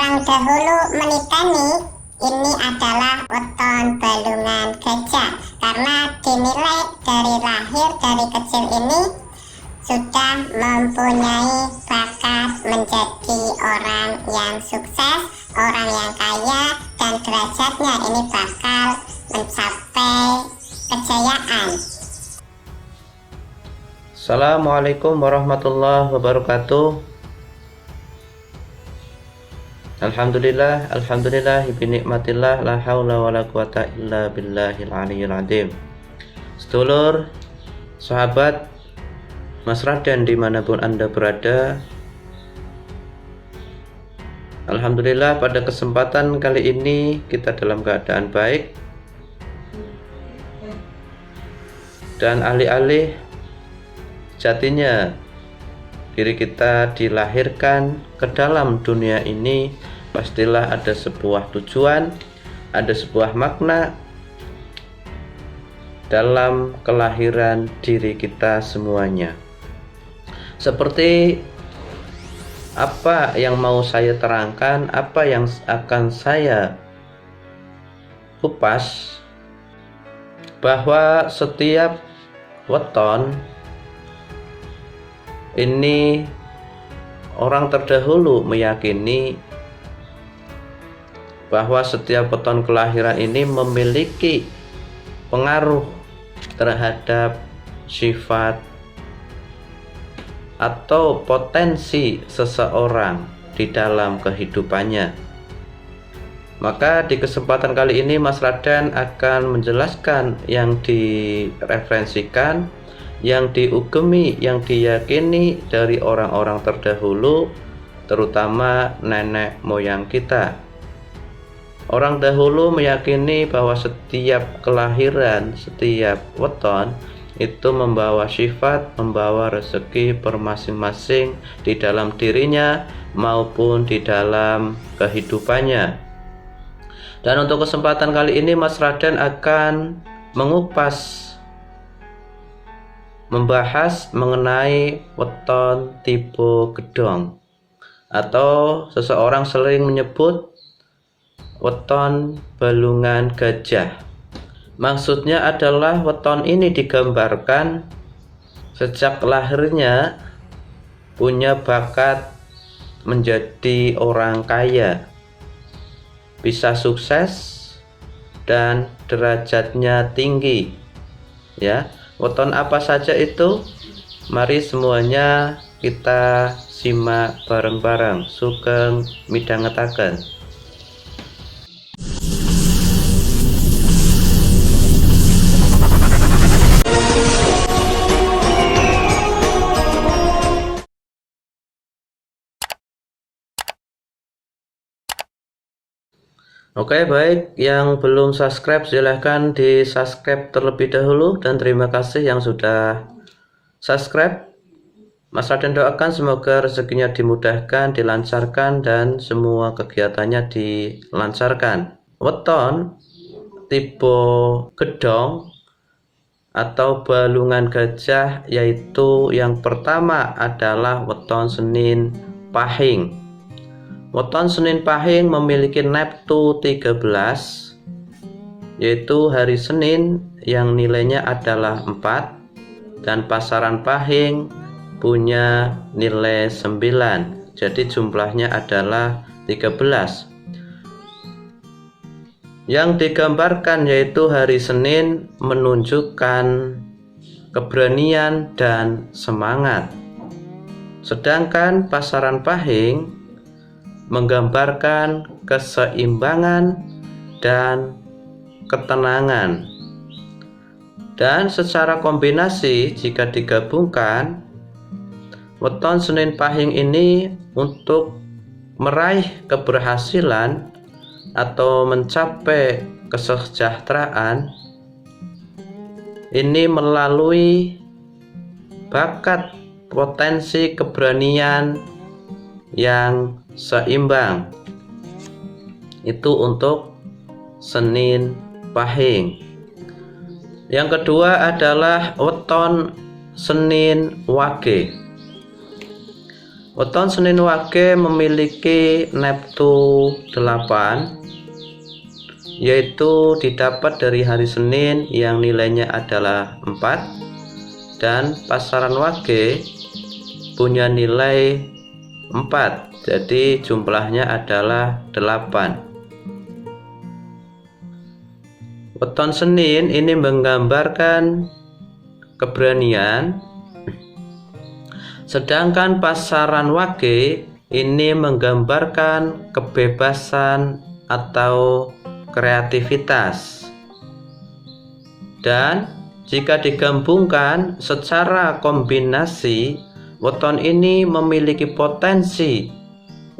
Orang dahulu meniteni ini adalah weton balungan gajah karena dinilai dari lahir dari kecil ini sudah mempunyai bakat menjadi orang yang sukses, orang yang kaya, dan derajatnya ini bakal mencapai kejayaan. Assalamualaikum warahmatullahi wabarakatuh. Alhamdulillah binikmatillah la haula wala quwata illa billahil aliyyil azim. Sedulur, sahabat, Mas Raden dimanapun Anda berada, alhamdulillah pada kesempatan kali ini kita dalam keadaan baik dan alih-alih jatinya diri kita dilahirkan ke dalam dunia ini, pastilah ada sebuah tujuan, ada sebuah makna dalam kelahiran diri kita semuanya. Seperti apa yang mau saya terangkan, apa yang akan saya kupas, bahwa setiap weton ini orang terdahulu meyakini bahwa setiap weton kelahiran ini memiliki pengaruh terhadap sifat atau potensi seseorang di dalam kehidupannya. Maka di kesempatan kali ini Mas Raden akan menjelaskan yang direferensikan, yang diugemi, yang diyakini dari orang-orang terdahulu, terutama nenek moyang kita. Orang dahulu meyakini bahwa setiap kelahiran, setiap weton itu membawa sifat, membawa rezeki bermasing-masing di dalam dirinya maupun di dalam kehidupannya. Dan untuk kesempatan kali ini Mas Raden akan membahas mengenai weton tipe gedong, atau seseorang sering menyebut weton balungan gajah. Maksudnya adalah weton ini digambarkan sejak lahirnya punya bakat menjadi orang kaya, bisa sukses dan derajatnya tinggi. Ya, weton apa saja itu? Mari semuanya kita simak bareng-bareng. Sugeng midhangetaken. Oke, baik, yang belum subscribe silahkan di subscribe terlebih dahulu, dan terima kasih yang sudah subscribe. Mas Raden doakan semoga rezekinya dimudahkan, dilancarkan, dan semua kegiatannya dilancarkan. Weton tipe gedong atau balungan gajah, yaitu yang pertama adalah weton Senin Pahing. Weton Senin Pahing memiliki neptu 13, yaitu hari Senin yang nilainya adalah 4, dan pasaran Pahing punya nilai 9, jadi jumlahnya adalah 13. Yang digambarkan yaitu hari Senin menunjukkan keberanian dan semangat, sedangkan pasaran Pahing menggambarkan keseimbangan dan ketenangan. Dan secara kombinasi jika digabungkan, weton Senin Pahing ini untuk meraih keberhasilan atau mencapai kesejahteraan ini melalui bakat potensi keberanian yang seimbang. Itu untuk Senin Pahing. Yang kedua adalah weton Senin Wage. Weton Senin Wage memiliki neptu 8, yaitu didapat dari hari Senin yang nilainya adalah 4, dan pasaran Wage punya nilai 4, jadi jumlahnya adalah 8. Weton Senin ini menggambarkan keberanian, sedangkan pasaran Wage ini menggambarkan kebebasan atau kreativitas. Dan jika digabungkan secara kombinasi, weton ini memiliki potensi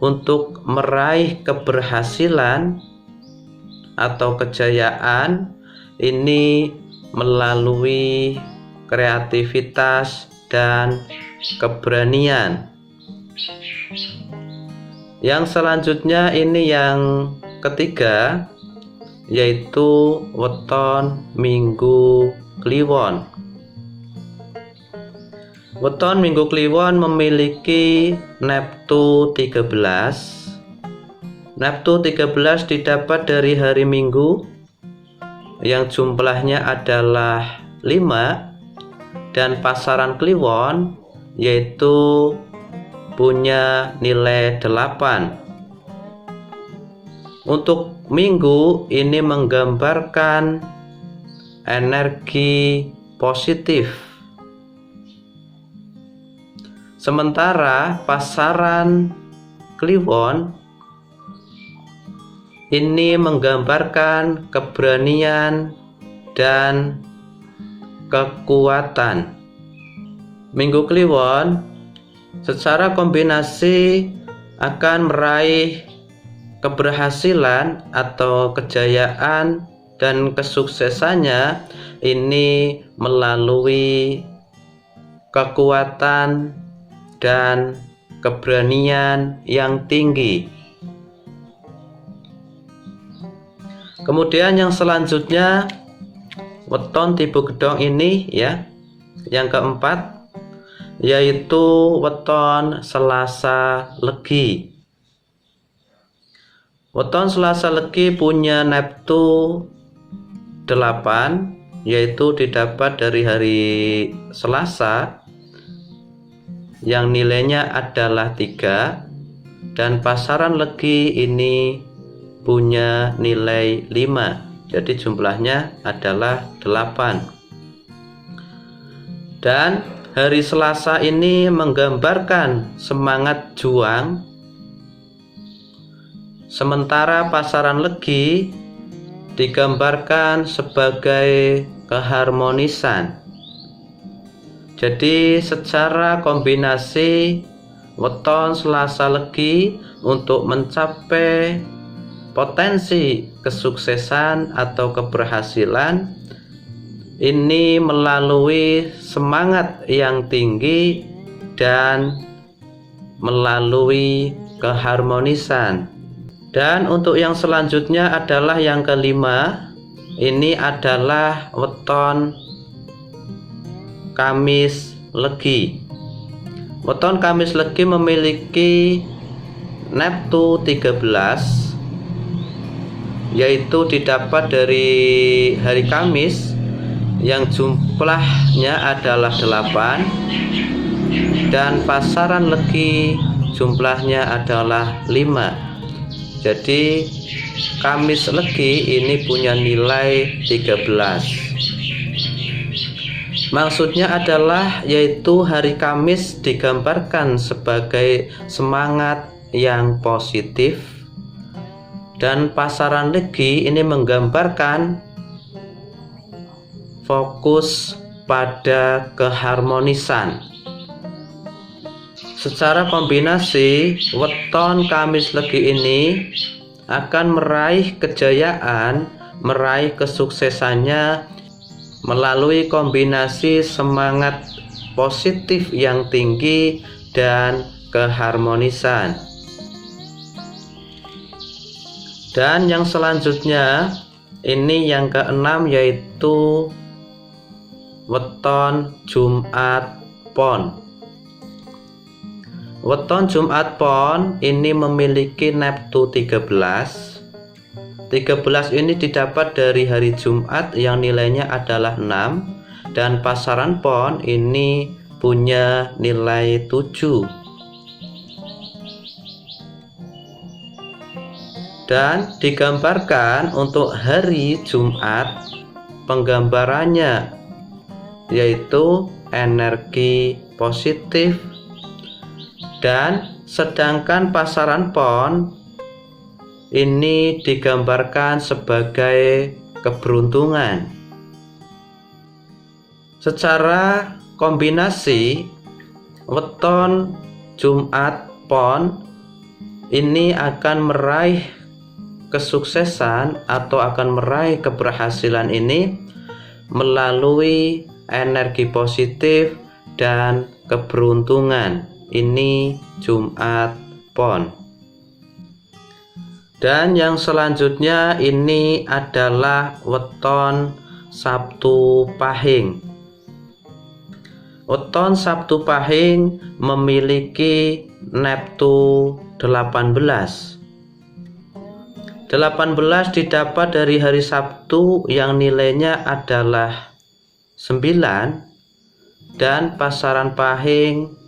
untuk meraih keberhasilan atau kejayaan ini melalui kreativitas dan keberanian. Yang selanjutnya ini yang ketiga, yaitu weton Minggu Kliwon. Weton Minggu Kliwon memiliki neptu 13. Neptu 13 didapat dari hari Minggu yang jumlahnya adalah 5, dan pasaran Kliwon yaitu punya nilai 8. Untuk Minggu ini menggambarkan energi positif, sementara pasaran Kliwon ini menggambarkan keberanian dan kekuatan. Minggu Kliwon secara kombinasi akan meraih keberhasilan atau kejayaan dan kesuksesannya ini melalui kekuatan dan keberanian yang tinggi. Kemudian yang selanjutnya weton Tibu Gedong ini ya, yang keempat, yaitu weton Selasa Legi. Weton Selasa Legi punya neptu 8, yaitu didapat dari hari Selasa yang nilainya adalah 3, dan pasaran Legi ini punya nilai 5, jadi jumlahnya adalah 8. Dan hari Selasa ini menggambarkan semangat juang, sementara pasaran Legi digambarkan sebagai keharmonisan. Jadi secara kombinasi weton Selasa Legi untuk mencapai potensi kesuksesan atau keberhasilan ini melalui semangat yang tinggi dan melalui keharmonisan. Dan untuk yang selanjutnya adalah yang kelima, ini adalah weton Kamis Legi. Weton Kamis Legi memiliki neptu 13, yaitu didapat dari hari Kamis yang jumlahnya adalah 8, dan pasaran Legi jumlahnya adalah 5. Jadi Kamis Legi ini punya nilai 13. Maksudnya adalah yaitu hari Kamis digambarkan sebagai semangat yang positif, dan pasaran Legi ini menggambarkan fokus pada keharmonisan. Secara kombinasi, weton Kamis Legi ini akan meraih kejayaan, meraih kesuksesannya melalui kombinasi semangat positif yang tinggi dan keharmonisan. Dan yang selanjutnya ini yang keenam, yaitu weton Jumat Pon. Weton Jumat Pon ini memiliki neptu 13. 13 ini didapat dari hari Jumat yang nilainya adalah 6, dan pasaran Pon ini punya nilai 7. Dan digambarkan untuk hari Jumat, penggambarannya yaitu energi positif, dan sedangkan pasaran Pon ini digambarkan sebagai keberuntungan. Secara kombinasi, weton Jumat Pon ini akan meraih kesuksesan atau akan meraih keberhasilan ini melalui energi positif dan keberuntungan. Ini Jumat Pon. Dan yang selanjutnya ini adalah weton Sabtu Pahing. Weton Sabtu Pahing memiliki neptu 18. 18 didapat dari hari Sabtu yang nilainya adalah 9, dan pasaran Pahing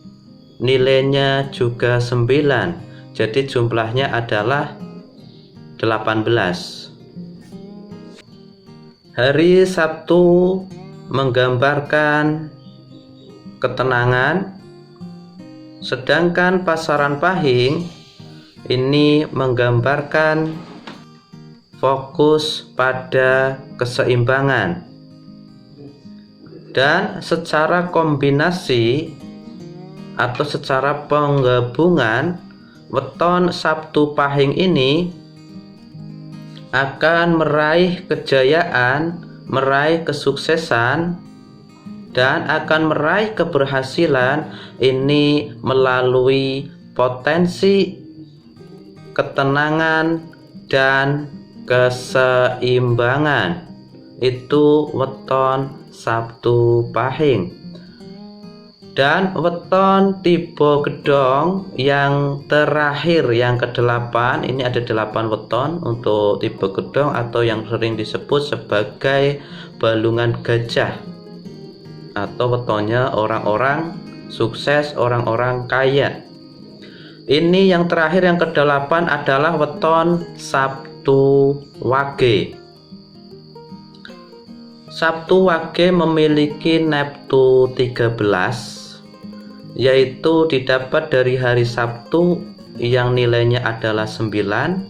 nilainya juga 9. Jadi jumlahnya adalah 18. Hari Sabtu menggambarkan ketenangan, sedangkan pasaran Pahing ini menggambarkan fokus pada keseimbangan. Dan secara kombinasi atau secara penggabungan, weton Sabtu Pahing ini akan meraih kejayaan, meraih kesuksesan, dan akan meraih keberhasilan ini melalui potensi ketenangan dan keseimbangan. Itu weton Sabtu Pahing. Dan weton Tibo Gedong yang terakhir, yang ke-8, ini ada 8 weton untuk Tibo Gedong atau yang sering disebut sebagai balungan gajah, atau wetonnya orang-orang sukses, orang-orang kaya. Ini yang terakhir, yang ke-8 adalah weton Sabtu Wage. Sabtu Wage memiliki neptu 13, yaitu didapat dari hari Sabtu yang nilainya adalah 9,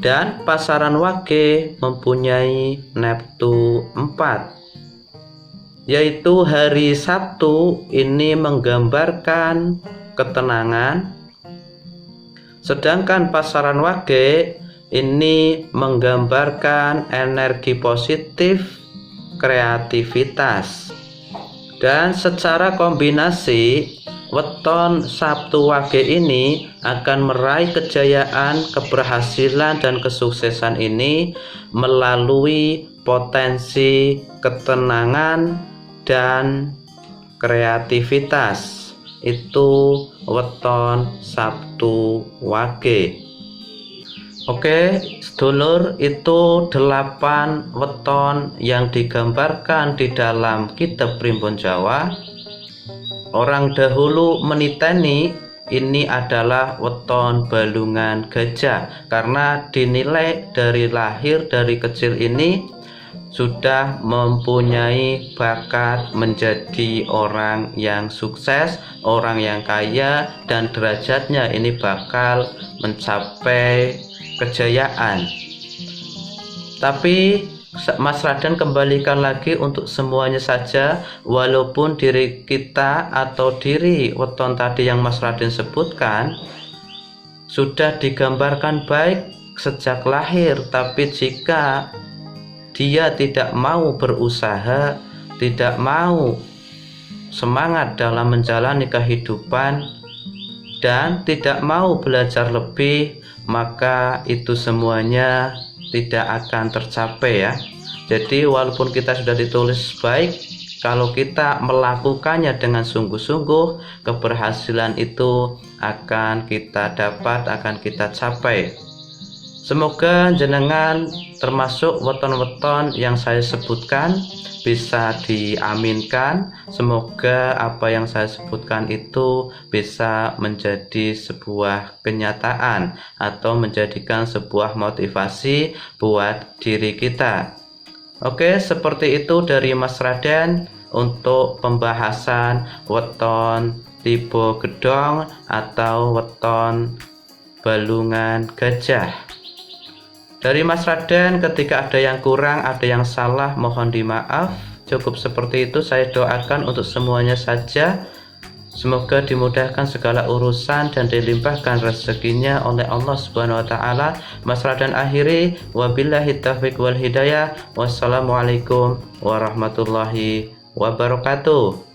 dan pasaran Wage mempunyai neptu 4, yaitu hari Sabtu ini menggambarkan ketenangan, sedangkan pasaran Wage ini menggambarkan energi positif, kreativitas. Dan secara kombinasi, weton Sabtu Wage ini akan meraih kejayaan, keberhasilan, dan kesuksesan ini melalui potensi ketenangan dan kreativitas. Itu weton Sabtu Wage. Oke, sedulur, itu 8 weton yang digambarkan di dalam kitab Primbon Jawa. Orang dahulu meniteni ini adalah weton balungan gajah, karena dinilai dari lahir, dari kecil ini sudah mempunyai bakat menjadi orang yang sukses, orang yang kaya, dan derajatnya ini bakal mencapai kejayaan. Tapi Mas Raden kembalikan lagi untuk semuanya saja, walaupun diri kita atau diri weton tadi yang Mas Raden sebutkan sudah digambarkan baik sejak lahir, tapi jika dia tidak mau berusaha, tidak mau semangat dalam menjalani kehidupan, dan tidak mau belajar lebih, maka itu semuanya tidak akan tercapai ya. Jadi walaupun kita sudah ditulis baik kalau kita melakukannya dengan sungguh-sungguh, keberhasilan itu akan kita dapat, akan kita capai. Semoga jenengan termasuk weton-weton yang saya sebutkan bisa diaminkan. Semoga apa yang saya sebutkan itu bisa menjadi sebuah kenyataan atau menjadikan sebuah motivasi buat diri kita. Oke, seperti itu dari Mas Raden untuk pembahasan weton tiba gedong atau weton balungan gajah. Dari Mas Raden, ketika ada yang kurang, ada yang salah, mohon dimaaf. Cukup seperti itu, saya doakan untuk semuanya saja. Semoga dimudahkan segala urusan dan dilimpahkan rezekinya oleh Allah Subhanahu wa taala. Mas Raden akhiri, wabillahi taufiq wal hidayah. Wassalamualaikum warahmatullahi wabarakatuh.